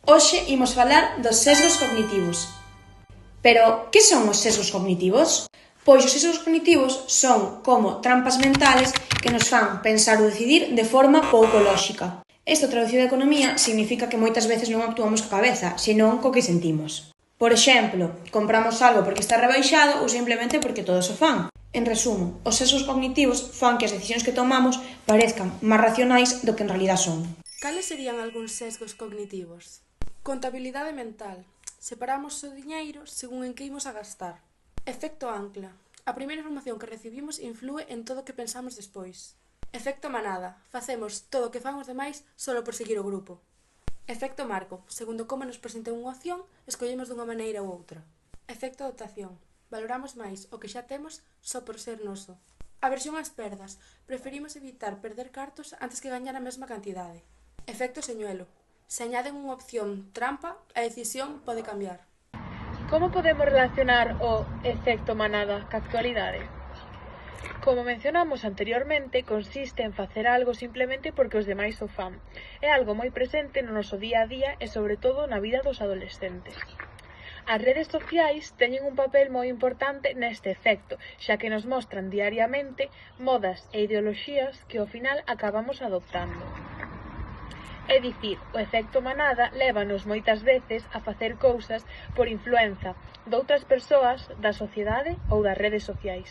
Hoxe imos falar dos sesgos cognitivos. Pero, que son os sesgos cognitivos? Pois os sesgos cognitivos son como trampas mentales que nos fan pensar ou decidir de forma pouco lóxica. Isto traducido a economía significa que moitas veces non actuamos coa cabeza, senón co que sentimos. Por exemplo, compramos algo porque está rebaixado ou simplemente porque todos o fan. En resumo, os sesgos cognitivos fan que as decisións que tomamos parezcan máis racionais do que en realidad son. Cales serían algúns sesgos cognitivos? Contabilidade mental. Separamos o diñeiro según en que imos a gastar. Efecto ancla. A primeira información que recibimos inflúe en todo o que pensamos despois. Efecto manada. Facemos todo o que fan os demais solo por seguir o grupo. Efecto marco. Segundo como nos presenten unha opción, escollemos dunha maneira ou outra. Efecto adaptación. Valoramos máis o que xa temos só por ser noso. Aversión ás perdas. Preferimos evitar perder cartos antes que gañar a mesma cantidade. Efecto señuelo. Se añaden unha opción trampa, a decisión pode cambiar. Como podemos relacionar o efecto manada ca actualidade? Como mencionamos anteriormente, consiste en facer algo simplemente porque os demais o fan. É algo moi presente no noso día a día e sobre todo na vida dos adolescentes. As redes sociais teñen un papel moi importante neste efecto, xa que nos mostran diariamente modas e ideoloxías que ao final acabamos adoptando. É dicir, o efecto manada lévanos moitas veces a facer cousas por influenza doutras persoas, da sociedade ou das redes sociais.